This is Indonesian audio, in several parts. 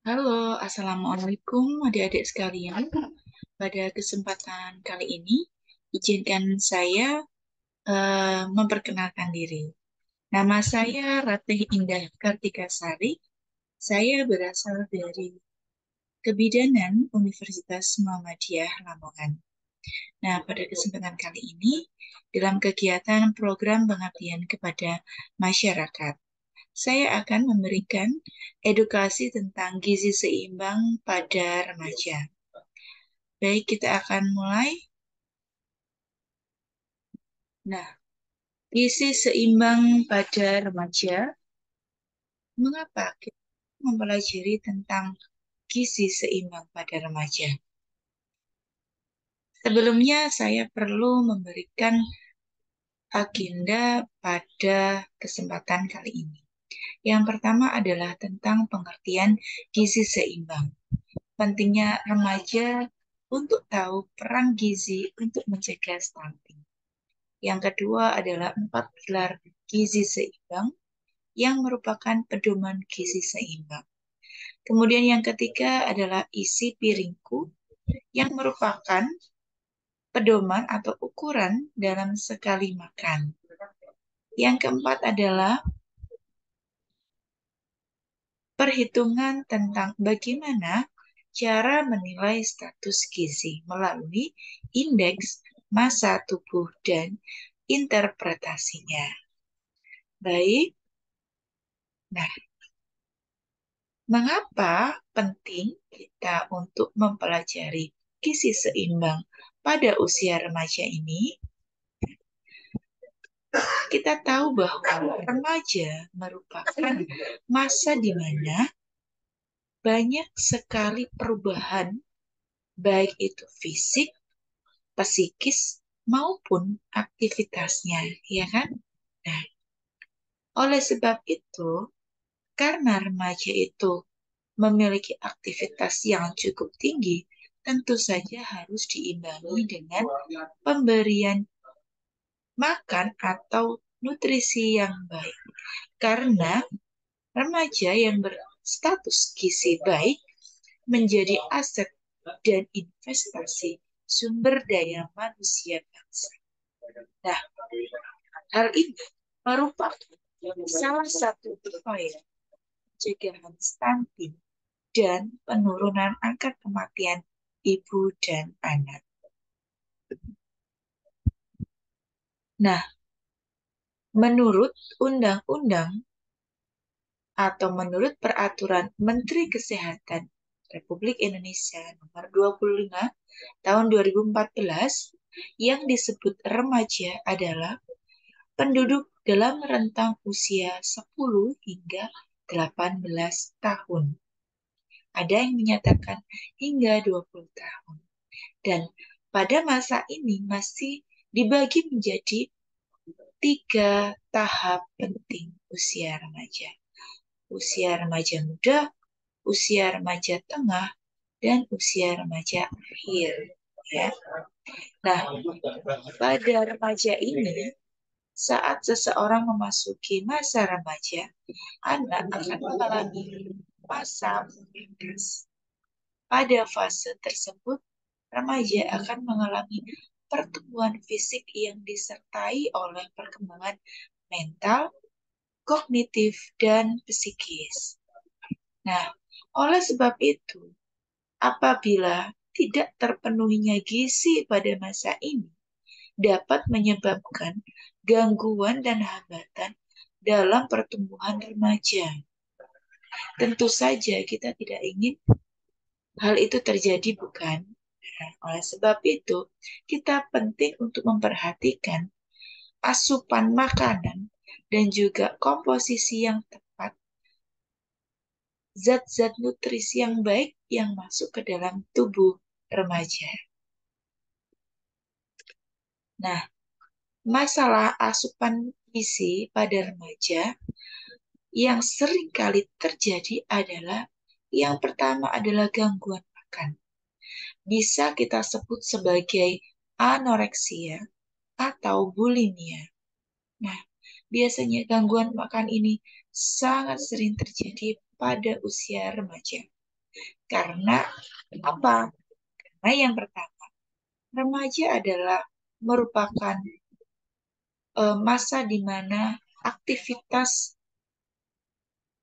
Halo, Assalamualaikum adik-adik sekalian. Pada kesempatan kali ini, izinkan saya memperkenalkan diri. Nama saya Ratih Indah Kartikasari. Saya berasal dari Kebidanan Universitas Muhammadiyah Lamongan. Nah, pada kesempatan kali ini, dalam kegiatan program pengabdian kepada masyarakat, saya akan memberikan edukasi tentang gizi seimbang pada remaja. Baik, kita akan mulai. Nah, gizi seimbang pada remaja. Mengapa kita mempelajari tentang gizi seimbang pada remaja? Sebelumnya, saya perlu memberikan agenda pada kesempatan kali ini. Yang pertama adalah tentang pengertian gizi seimbang. Pentingnya remaja untuk tahu peran gizi untuk mencegah stunting. Yang kedua adalah 4 pilar gizi seimbang yang merupakan pedoman gizi seimbang. Kemudian yang ketiga adalah isi piringku yang merupakan pedoman atau ukuran dalam sekali makan. Yang keempat adalah perhitungan tentang bagaimana cara menilai status gizi melalui indeks massa tubuh dan interpretasinya. Baik, nah, mengapa penting kita untuk mempelajari gizi seimbang pada usia remaja ini? Kita tahu bahwa remaja merupakan masa di mana banyak sekali perubahan, baik itu fisik, psikis, maupun aktivitasnya, ya kan? Nah, oleh sebab itu, karena remaja itu memiliki aktivitas yang cukup tinggi, tentu saja harus diimbangi dengan pemberian makan atau nutrisi yang baik. Karena remaja yang berstatus gizi baik menjadi aset dan investasi sumber daya manusia bangsa. Nah, hal ini merupakan salah satu upaya pencegahan stunting dan penurunan angka kematian ibu dan anak. Nah, menurut undang-undang atau menurut peraturan Menteri Kesehatan Republik Indonesia nomor 25 tahun 2014 yang disebut remaja adalah penduduk dalam rentang usia 10 hingga 18 tahun. Ada yang menyatakan hingga 20 tahun. Dan pada masa ini masih dibagi menjadi 3 tahap penting usia remaja. Usia remaja muda, usia remaja tengah, dan usia remaja akhir. Ya. Nah, pada remaja ini, saat seseorang memasuki masa remaja, anak akan mengalami masa pubertas. Pada fase tersebut, remaja akan mengalami pertumbuhan fisik yang disertai oleh perkembangan mental, kognitif, dan psikis. Nah, oleh sebab itu, apabila tidak terpenuhinya gizi pada masa ini, dapat menyebabkan gangguan dan hambatan dalam pertumbuhan remaja. Tentu saja kita tidak ingin hal itu terjadi, bukan? Nah, oleh sebab itu, kita penting untuk memperhatikan asupan makanan dan juga komposisi yang tepat, zat-zat nutrisi yang baik yang masuk ke dalam tubuh remaja. Nah, masalah asupan gizi pada remaja yang sering kali terjadi adalah yang pertama adalah gangguan makan. Bisa kita sebut sebagai anoreksia atau bulimia. Nah, biasanya gangguan makan ini sangat sering terjadi pada usia remaja. Karena apa? Karena yang pertama, remaja adalah merupakan masa di mana aktivitas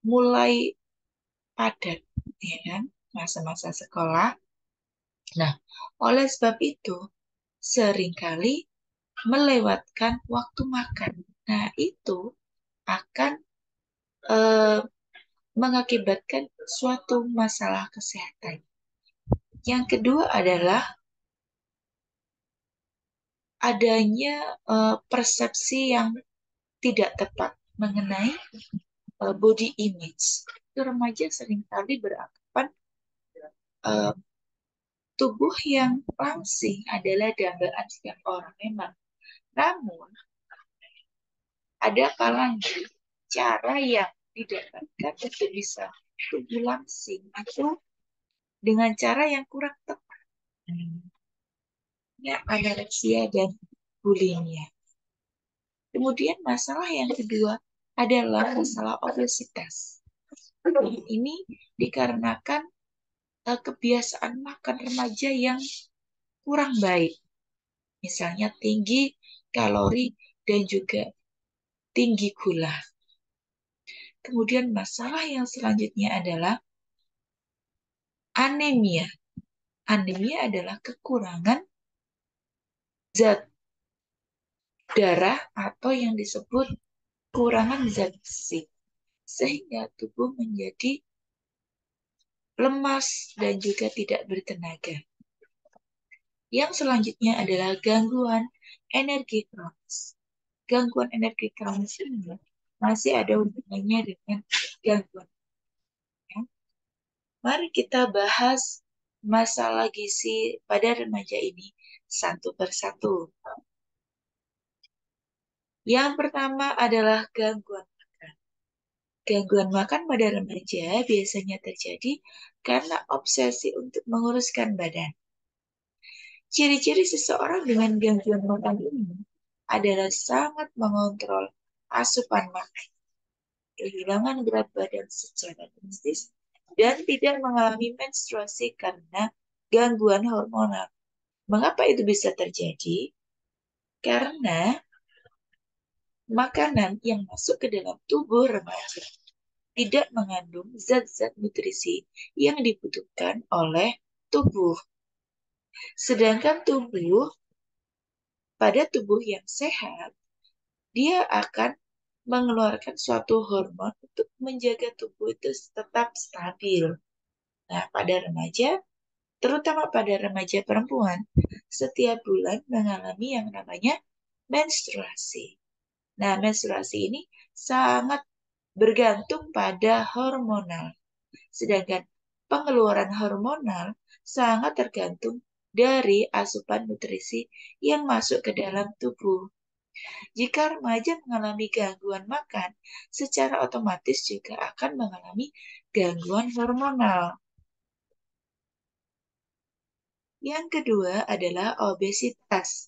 mulai padat, ya kan? Masa-masa sekolah. Nah, oleh sebab itu, seringkali melewatkan waktu makan. Nah, itu akan eh, mengakibatkan suatu masalah kesehatan. Yang kedua adalah adanya persepsi yang tidak tepat mengenai body image. Itu remaja seringkali beranggapan eh, tubuh yang langsing adalah dambaan setiap orang memang. Namun, ada kalanya cara yang didapatkan untuk bisa tubuh langsing atau dengan cara yang kurang tepat. Ya, anoreksia dan bulimia. Kemudian masalah yang kedua adalah masalah obesitas. Ini dikarenakan kebiasaan makan remaja yang kurang baik. Misalnya tinggi kalori dan juga tinggi gula. Kemudian masalah yang selanjutnya adalah anemia. Anemia adalah kekurangan zat darah atau yang disebut kekurangan zat besi. Sehingga tubuh menjadi lemas dan juga tidak bertenaga. Yang selanjutnya adalah gangguan energi kronis. Gangguan energi kronis ini masih ada hubungannya dengan gangguan. Ya. Mari kita bahas masalah gizi pada remaja ini satu persatu. Yang pertama adalah gangguan makan. Gangguan makan pada remaja biasanya terjadi karena obsesi untuk menguruskan badan. Ciri-ciri seseorang dengan gangguan makan ini adalah sangat mengontrol asupan makan, kehilangan berat badan secara drastis, dan tidak mengalami menstruasi karena gangguan hormonal. Mengapa itu bisa terjadi? Karena makanan yang masuk ke dalam tubuh remaja tidak mengandung zat-zat nutrisi yang dibutuhkan oleh tubuh. Sedangkan pada tubuh yang sehat, dia akan mengeluarkan suatu hormon untuk menjaga tubuh itu tetap stabil. Nah, pada remaja, terutama pada remaja perempuan, setiap bulan mengalami yang namanya menstruasi. Nah, menstruasi ini sangat bergantung pada hormonal. Sedangkan pengeluaran hormonal sangat tergantung dari asupan nutrisi yang masuk ke dalam tubuh. Jika remaja mengalami gangguan makan, secara otomatis juga akan mengalami gangguan hormonal. Yang kedua adalah obesitas.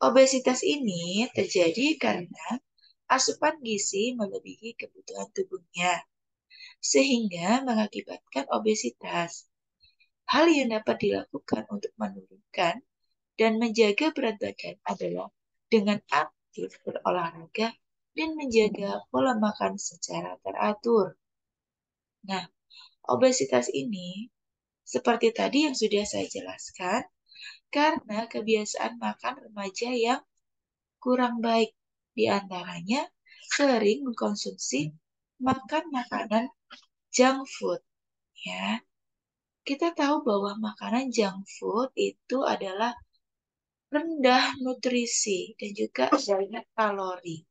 Obesitas ini terjadi karena asupan gizi melebihi kebutuhan tubuhnya, sehingga mengakibatkan obesitas. Hal yang dapat dilakukan untuk menurunkan dan menjaga berat badan adalah dengan aktif berolahraga dan menjaga pola makan secara teratur. Nah, obesitas ini seperti tadi yang sudah saya jelaskan, karena kebiasaan makan remaja yang kurang baik, di antaranya sering mengkonsumsi makan makanan junk food. Ya, kita tahu bahwa makanan junk food itu adalah rendah nutrisi dan juga banyak kalori.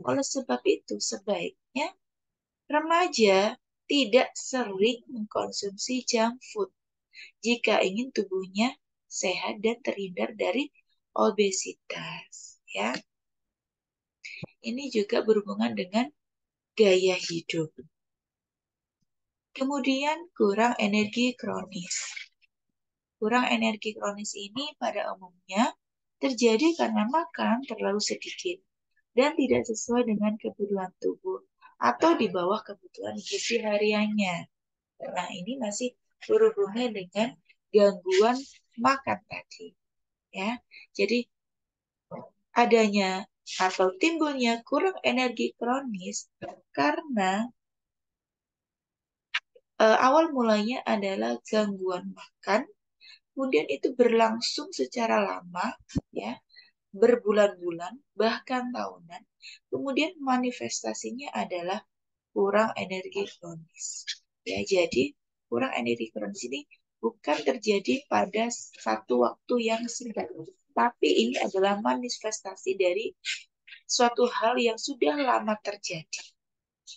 Oleh sebab itu, sebaiknya remaja tidak sering mengkonsumsi junk food jika ingin tubuhnya sehat dan terhindar dari obesitas. Ya, ini juga berhubungan dengan gaya hidup. Kemudian kurang energi kronis. Kurang energi kronis ini pada umumnya terjadi karena makan terlalu sedikit dan tidak sesuai dengan kebutuhan tubuh atau di bawah kebutuhan gizi hariannya. Nah, ini masih berhubungan dengan gangguan makan tadi, ya. Jadi adanya atau timbulnya kurang energi kronis karena awal mulanya adalah gangguan makan, kemudian itu berlangsung secara lama, ya, berbulan-bulan, bahkan tahunan. Kemudian manifestasinya adalah kurang energi kronis. Ya, jadi kurang energi kronis ini bukan terjadi pada satu waktu yang singkat, tapi ini adalah manifestasi dari suatu hal yang sudah lama terjadi.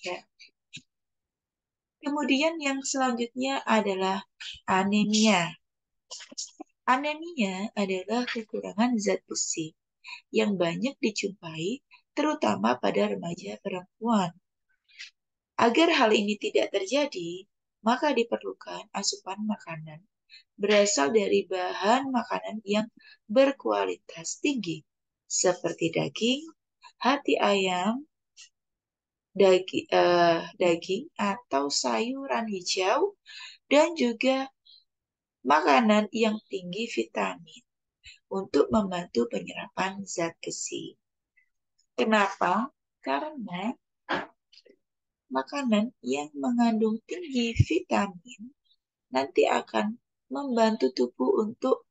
Ya. Kemudian yang selanjutnya adalah anemia. Anemia adalah kekurangan zat besi yang banyak dijumpai terutama pada remaja perempuan. Agar hal ini tidak terjadi, maka diperlukan asupan makanan berasal dari bahan makanan yang berkualitas tinggi, seperti daging, hati ayam, daging atau sayuran hijau, dan juga makanan yang tinggi vitamin untuk membantu penyerapan zat besi. Kenapa? Karena makanan yang mengandung tinggi vitamin nanti akan membantu tubuh untuk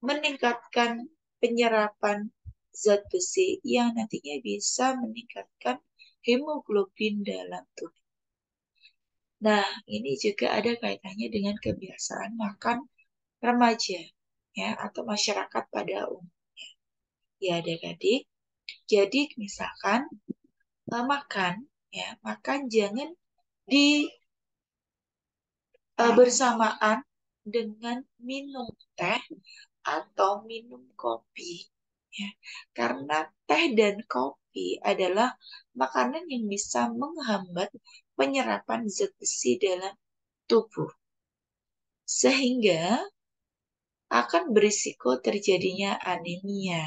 meningkatkan penyerapan zat besi yang nantinya bisa meningkatkan hemoglobin dalam tubuh. Nah, ini juga ada kaitannya dengan kebiasaan makan remaja, ya, atau masyarakat pada umumnya. Ya, adik-adik. Jadi, misalkan makan, ya, makan jangan di bersamaan dengan minum teh atau minum kopi, ya. Karena teh dan kopi adalah makanan yang bisa menghambat penyerapan zat besi dalam tubuh, sehingga akan berisiko terjadinya anemia.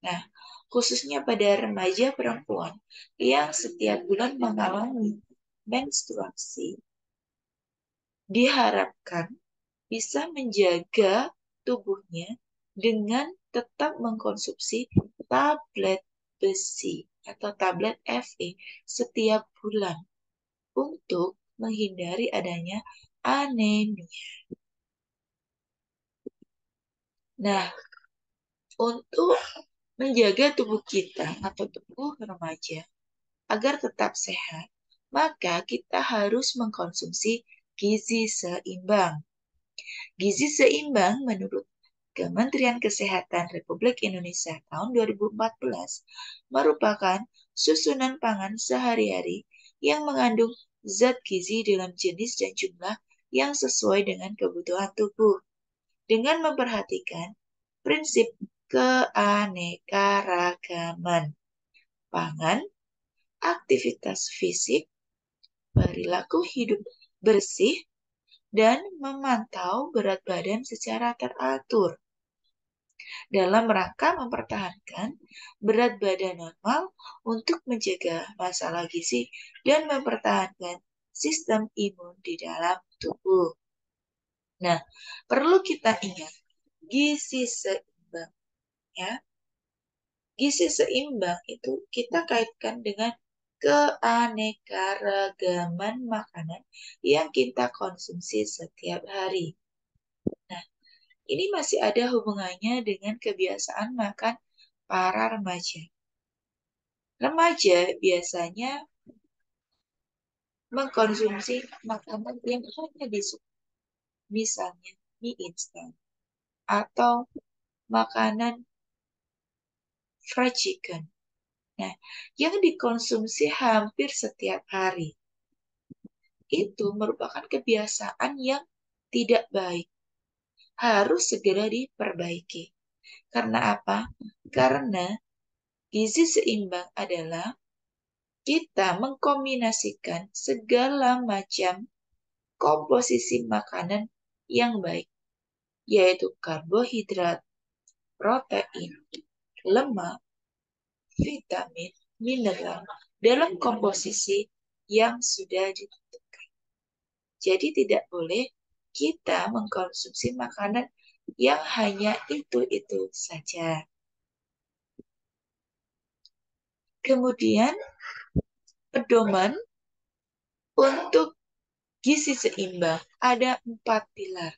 Nah, khususnya pada remaja perempuan yang setiap bulan mengalami menstruasi, diharapkan bisa menjaga tubuhnya dengan tetap mengkonsumsi tablet besi atau tablet Fe setiap bulan untuk menghindari adanya anemia. Nah, untuk menjaga tubuh kita atau tubuh remaja agar tetap sehat, maka kita harus mengkonsumsi gizi seimbang. Gizi seimbang menurut Kementerian Kesehatan Republik Indonesia tahun 2014 merupakan susunan pangan sehari-hari yang mengandung zat gizi dalam jenis dan jumlah yang sesuai dengan kebutuhan tubuh dengan memperhatikan prinsip keanekaragaman pangan, aktivitas fisik, perilaku hidup bersih, dan memantau berat badan secara teratur dalam rangka mempertahankan berat badan normal untuk mencegah masalah gizi dan mempertahankan sistem imun di dalam tubuh. Nah, perlu kita ingat gizi seimbang, ya. Gizi seimbang itu kita kaitkan dengan keanekaragaman makanan yang kita konsumsi setiap hari. Nah, ini masih ada hubungannya dengan kebiasaan makan para remaja. Remaja biasanya mengkonsumsi makanan yang hanya disukai, misalnya mie instan atau makanan fried chicken. Nah, yang dikonsumsi hampir setiap hari itu merupakan kebiasaan yang tidak baik. Harus segera diperbaiki. Karena apa? Karena gizi seimbang adalah kita mengkombinasikan segala macam komposisi makanan yang baik, yaitu karbohidrat, protein, lemak, vitamin, mineral dalam komposisi yang sudah ditentukan. Jadi tidak boleh kita mengkonsumsi makanan yang hanya itu saja. Kemudian pedoman untuk gizi seimbang ada 4 pilar.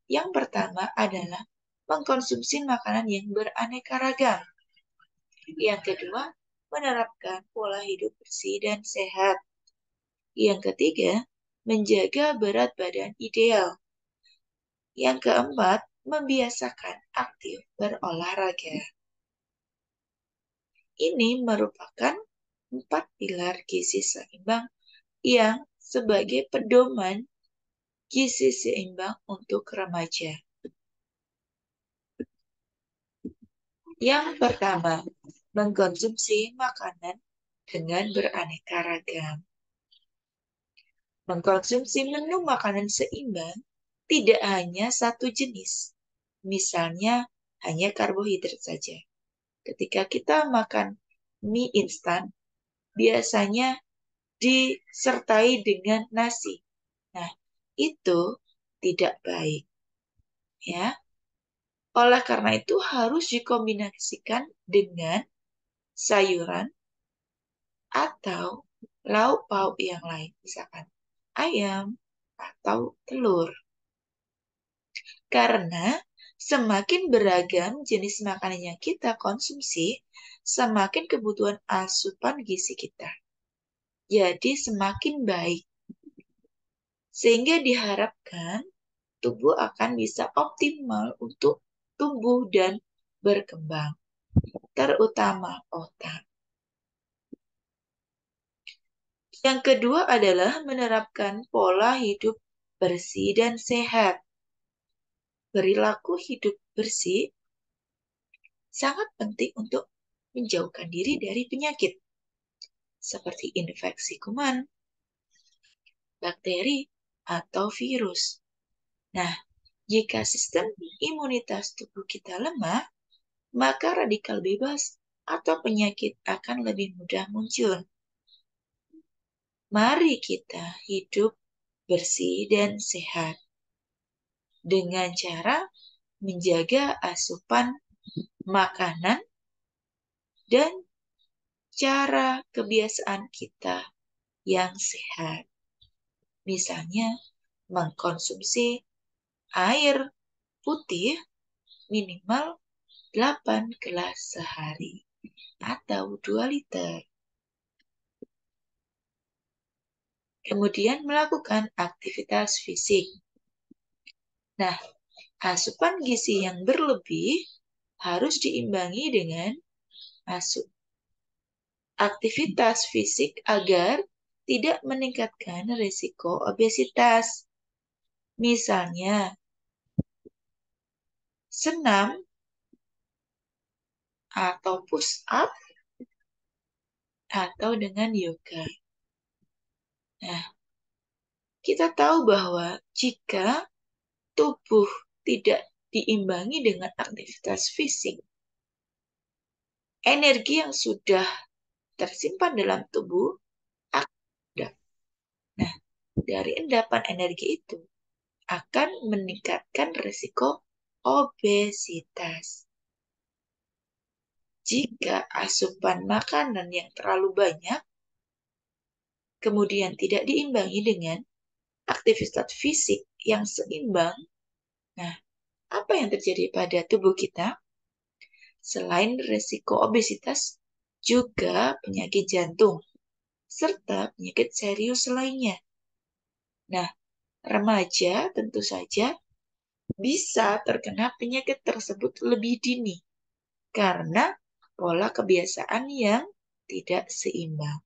Yang pertama adalah mengkonsumsi makanan yang beraneka ragam. Yang kedua, menerapkan pola hidup bersih dan sehat. Yang ketiga, menjaga berat badan ideal. Yang keempat, membiasakan aktif berolahraga. Ini merupakan 4 pilar gizi seimbang yang sebagai pedoman gizi seimbang untuk remaja. Yang pertama, mengkonsumsi makanan dengan beraneka ragam. Mengkonsumsi menu makanan seimbang tidak hanya satu jenis, misalnya hanya karbohidrat saja. Ketika kita makan mie instan, biasanya disertai dengan nasi. Nah, itu tidak baik, ya. Oleh karena itu harus dikombinasikan dengan sayuran atau lauk pauk yang lain, misalkan ayam atau telur. Karena semakin beragam jenis makanan yang kita konsumsi, semakin kebutuhan asupan gizi kita. Jadi semakin baik. Sehingga diharapkan tubuh akan bisa optimal untuk tumbuh dan berkembang, terutama otak. Yang kedua adalah menerapkan pola hidup bersih dan sehat. Perilaku hidup bersih sangat penting untuk menjauhkan diri dari penyakit seperti infeksi kuman, bakteri, atau virus. Nah, jika sistem imunitas tubuh kita lemah, maka radikal bebas atau penyakit akan lebih mudah muncul. Mari kita hidup bersih dan sehat dengan cara menjaga asupan makanan dan cara kebiasaan kita yang sehat. Misalnya, mengkonsumsi air putih minimal 8 gelas sehari atau 2 liter. Kemudian melakukan aktivitas fisik. Nah, asupan gizi yang berlebih harus diimbangi dengan aktivitas fisik agar tidak meningkatkan risiko obesitas. Misalnya, senam atau push up atau dengan yoga. Nah, kita tahu bahwa jika tubuh tidak diimbangi dengan aktivitas fisik, energi yang sudah tersimpan dalam tubuh akan endap. Nah, dari endapan energi itu akan meningkatkan risiko obesitas. Jika asupan makanan yang terlalu banyak, kemudian tidak diimbangi dengan aktivitas fisik yang seimbang, nah, apa yang terjadi pada tubuh kita? Selain risiko obesitas, juga penyakit jantung, serta penyakit serius lainnya. Nah, remaja tentu saja bisa terkena penyakit tersebut lebih dini karena pola kebiasaan yang tidak seimbang.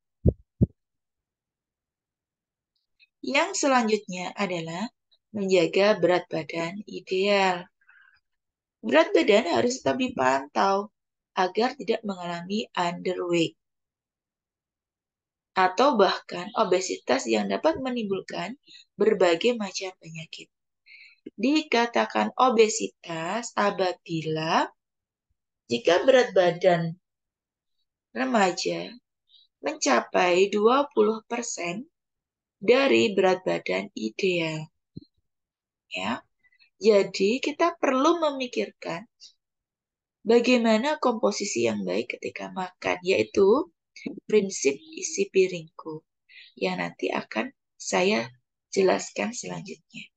Yang selanjutnya adalah menjaga berat badan ideal. Berat badan harus tetap dipantau agar tidak mengalami underweight atau bahkan obesitas yang dapat menimbulkan berbagai macam penyakit. Dikatakan obesitas apabila jika berat badan remaja mencapai 20% dari berat badan ideal. Ya. Jadi kita perlu memikirkan bagaimana komposisi yang baik ketika makan, yaitu prinsip isi piringku yang nanti akan saya jelaskan selanjutnya.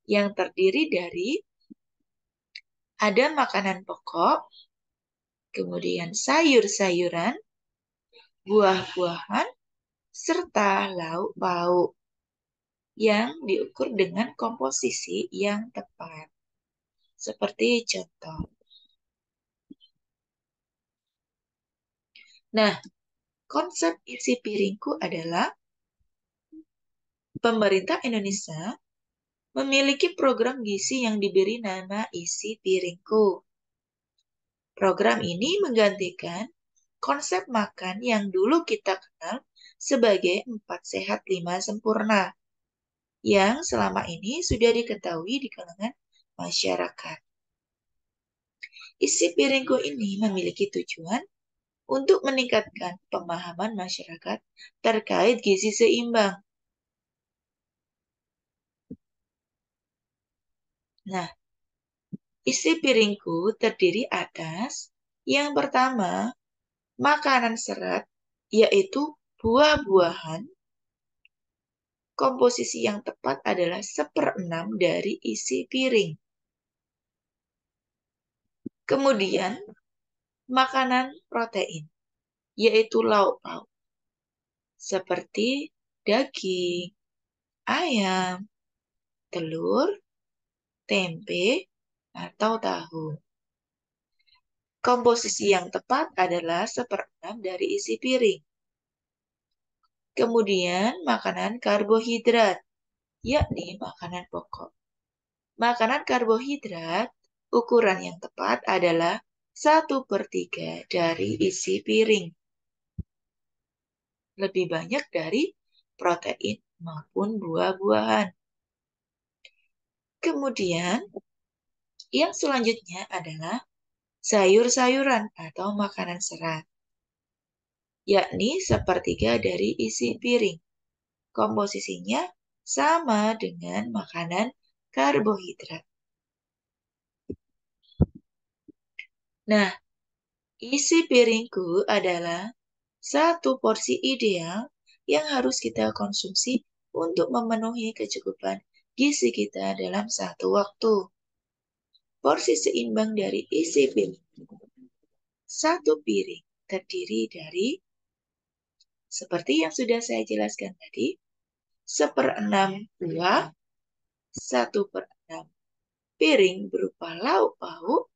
Yang terdiri dari ada makanan pokok, kemudian sayur-sayuran, buah-buahan, serta lauk pauk yang diukur dengan komposisi yang tepat. Seperti contoh. Nah, konsep isi piringku adalah pemerintah Indonesia memiliki program gizi yang diberi nama Isi Piringku. Program ini menggantikan konsep makan yang dulu kita kenal sebagai 4 sehat 5 sempurna, yang selama ini sudah diketahui di kalangan masyarakat. Isi piringku ini memiliki tujuan untuk meningkatkan pemahaman masyarakat terkait gizi seimbang. Nah, isi piringku terdiri atas yang pertama, makanan serat, yaitu buah-buahan. Komposisi yang tepat adalah 1/6 dari isi piring. Kemudian, makanan protein, yaitu lauk pauk, seperti daging, ayam, telur, tempe, atau tahu. Komposisi yang tepat adalah 1/6 dari isi piring. Kemudian, makanan karbohidrat, yakni makanan pokok. Makanan karbohidrat, ukuran yang tepat adalah 1/3 dari isi piring. Lebih banyak dari protein maupun buah-buahan. Kemudian, yang selanjutnya adalah sayur-sayuran atau makanan serat, yakni 1/3 dari isi piring. Komposisinya sama dengan makanan karbohidrat. Nah, isi piringku adalah satu porsi ideal yang harus kita konsumsi untuk memenuhi kecukupan gizi kita dalam satu waktu. Porsi seimbang dari isi piring. Satu piring terdiri dari, seperti yang sudah saya jelaskan tadi, 1/6 buah, 1/6 piring berupa lauk pauk,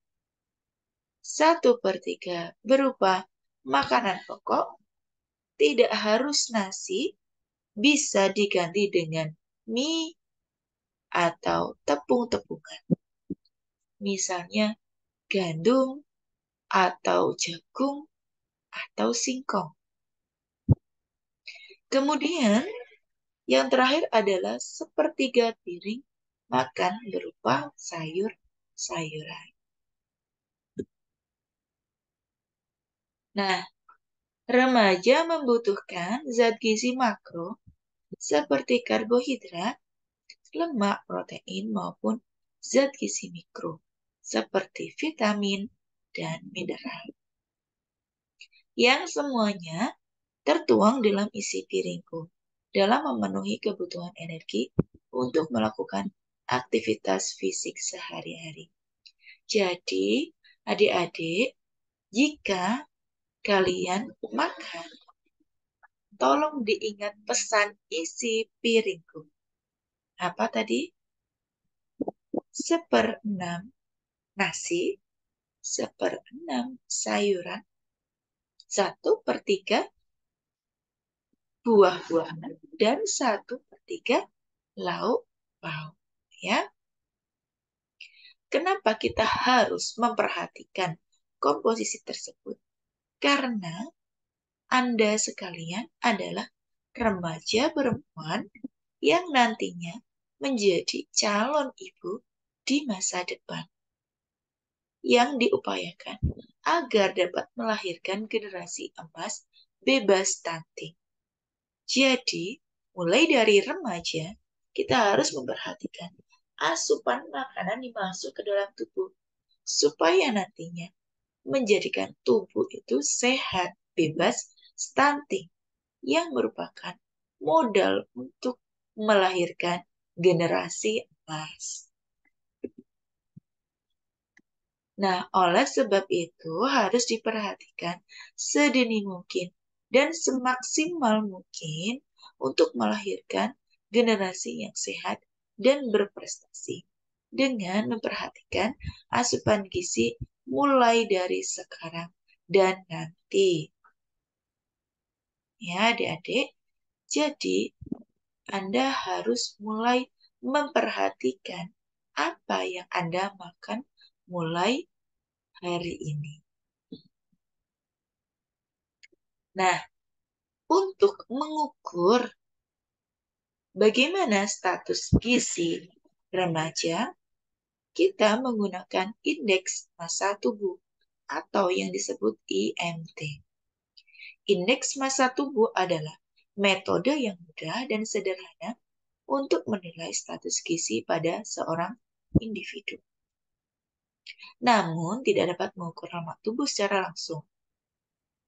1/3 berupa makanan pokok, tidak harus nasi, bisa diganti dengan mie atau tepung-tepungan. Misalnya gandum atau jagung atau singkong. Kemudian yang terakhir adalah 1/3 piring makan berupa sayur-sayuran. Nah, remaja membutuhkan zat gizi makro seperti karbohidrat, lemak, protein, maupun zat gizi mikro seperti vitamin dan mineral. Yang semuanya tertuang dalam isi piringku dalam memenuhi kebutuhan energi untuk melakukan aktivitas fisik sehari-hari. Jadi, adik-adik, jika kalian makan, tolong diingat pesan isi piringku. Apa tadi? 1/6 nasi, 1/6 sayuran, 1/3 buah-buahan, dan 1/3 lauk pauk. Ya. Kenapa kita harus memperhatikan komposisi tersebut? Karena Anda sekalian adalah remaja perempuan yang nantinya menjadi calon ibu di masa depan, yang diupayakan agar dapat melahirkan generasi emas bebas stunting. Jadi, mulai dari remaja, kita harus memperhatikan asupan makanan dimasuk ke dalam tubuh supaya nantinya menjadikan tubuh itu sehat, bebas stunting yang merupakan modal untuk melahirkan generasi emas. Nah, oleh sebab itu harus diperhatikan sedini mungkin dan semaksimal mungkin untuk melahirkan generasi yang sehat dan berprestasi dengan memperhatikan asupan gizi mulai dari sekarang dan nanti. Ya, adik-adik. Jadi, Anda harus mulai memperhatikan apa yang Anda makan mulai hari ini. Nah, untuk mengukur bagaimana status gizi remaja, kita menggunakan indeks massa tubuh atau yang disebut IMT. Indeks massa tubuh adalah metode yang mudah dan sederhana untuk menilai status gizi pada seorang individu. Namun, tidak dapat mengukur lemak tubuh secara langsung.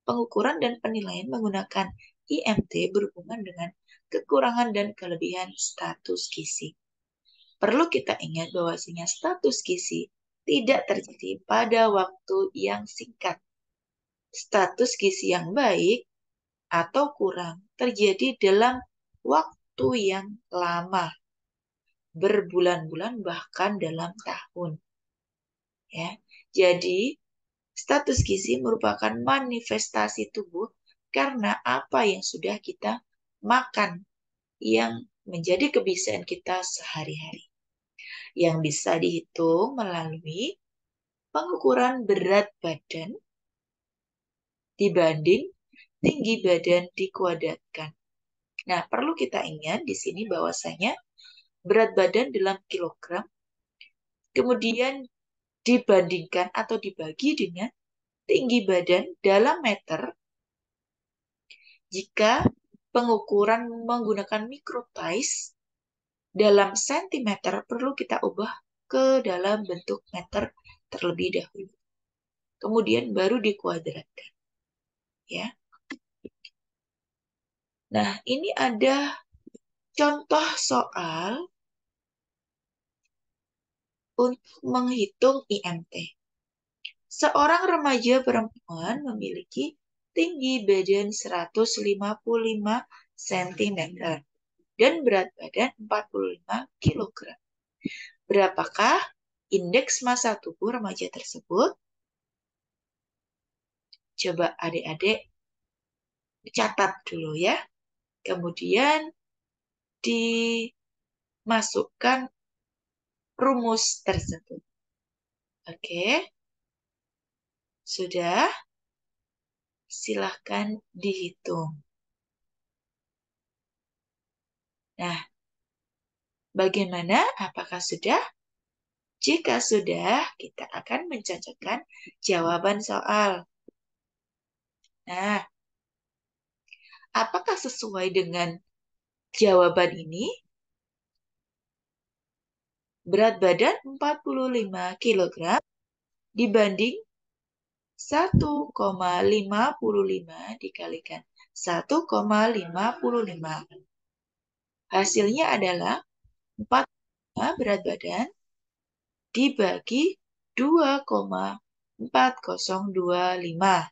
Pengukuran dan penilaian menggunakan IMT berhubungan dengan kekurangan dan kelebihan status gizi. Perlu kita ingat bahwasanya status gizi tidak terjadi pada waktu yang singkat. Status gizi yang baik atau kurang terjadi dalam waktu yang lama, berbulan-bulan bahkan dalam tahun. Ya. Jadi, status gizi merupakan manifestasi tubuh karena apa yang sudah kita makan yang menjadi kebiasaan kita sehari-hari. Yang bisa dihitung melalui pengukuran berat badan dibanding tinggi badan dikuadratkan. Nah, perlu kita ingat di sini bahwasanya berat badan dalam kilogram kemudian dibandingkan atau dibagi dengan tinggi badan dalam meter jika pengukuran menggunakan microtice dalam sentimeter perlu kita ubah ke dalam bentuk meter terlebih dahulu. Kemudian baru dikuadratkan. Ya. Nah, ini ada contoh soal untuk menghitung IMT. Seorang remaja perempuan memiliki tinggi badan 155 cm dan berat badan 45 kg. Berapakah indeks massa tubuh remaja tersebut? Coba adik-adik catat dulu ya. Kemudian dimasukkan rumus tersebut. Oke. Sudah? Silahkan dihitung. Nah, bagaimana? Apakah sudah? Jika sudah, kita akan mencocokkan jawaban soal. Nah, apakah sesuai dengan jawaban ini? Berat badan 45 kg dibanding 1,55 dikalikan 1,55. Hasilnya adalah 4 berat badan dibagi 2,4025.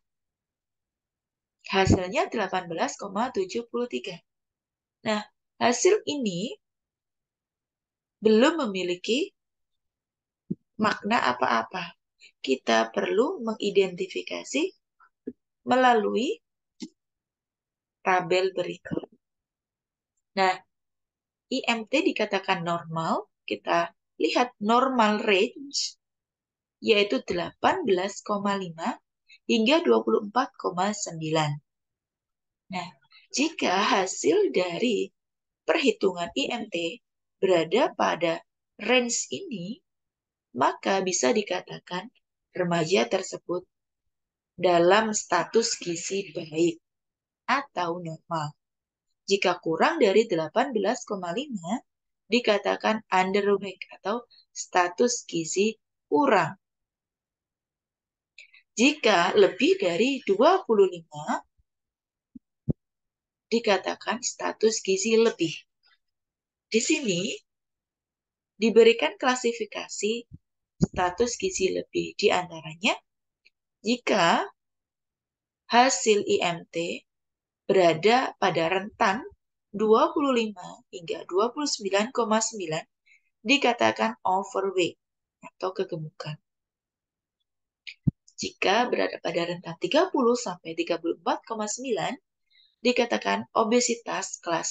Hasilnya 18,73. Nah, hasil ini belum memiliki makna apa-apa. Kita perlu mengidentifikasi melalui tabel berikut. Nah, IMT dikatakan normal. Kita lihat normal range, yaitu 18,5 hingga 24,9. Nah, jika hasil dari perhitungan IMT berada pada range ini, maka bisa dikatakan remaja tersebut dalam status gizi baik atau normal. Jika kurang dari 18,5 dikatakan underweight atau status gizi kurang. Jika lebih dari 25 dikatakan status gizi lebih. Di sini diberikan klasifikasi status gizi lebih, di antaranya jika hasil IMT berada pada rentan 25 hingga 29,9 dikatakan overweight atau kegemukan. Jika berada pada rentan 30 sampai 34,9 dikatakan obesitas kelas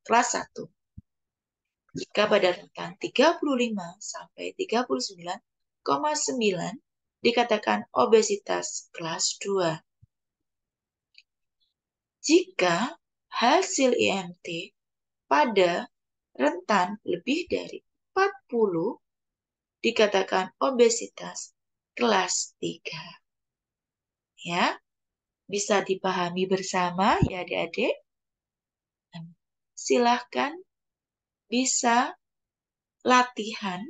1. Jika pada rentan 35 sampai 39,9 dikatakan obesitas kelas 2. Jika hasil IMT pada rentan lebih dari 40 dikatakan obesitas kelas 3. Ya, bisa dipahami bersama ya adik-adik. Silahkan bisa latihan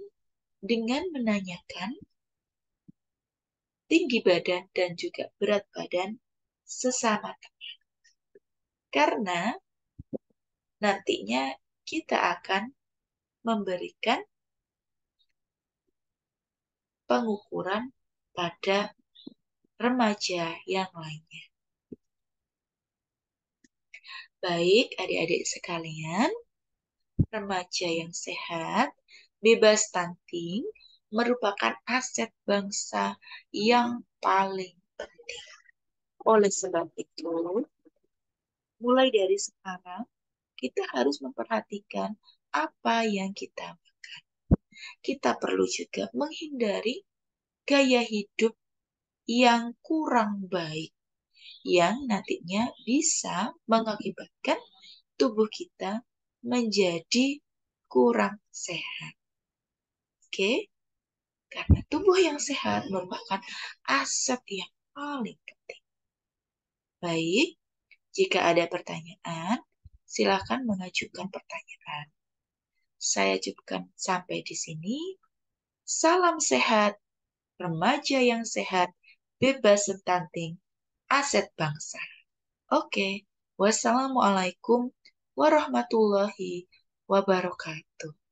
dengan menanyakan tinggi badan dan juga berat badan sesama teman. Karena nantinya kita akan memberikan pengukuran pada remaja yang lainnya. Baik, adik-adik sekalian, remaja yang sehat, bebas stunting, merupakan aset bangsa yang paling penting. Oleh sebab itu, mulai dari sekarang, kita harus memperhatikan apa yang kita makan. Kita perlu juga menghindari gaya hidup yang kurang baik, yang nantinya bisa mengakibatkan tubuh kita menjadi kurang sehat. Oke? Karena tubuh yang sehat merupakan aset yang paling penting. Baik, jika ada pertanyaan, silakan mengajukan pertanyaan. Saya cukupkan sampai di sini. Salam sehat, remaja yang sehat, bebas stunting, aset bangsa. Oke, wassalamualaikum warahmatullahi wabarakatuh.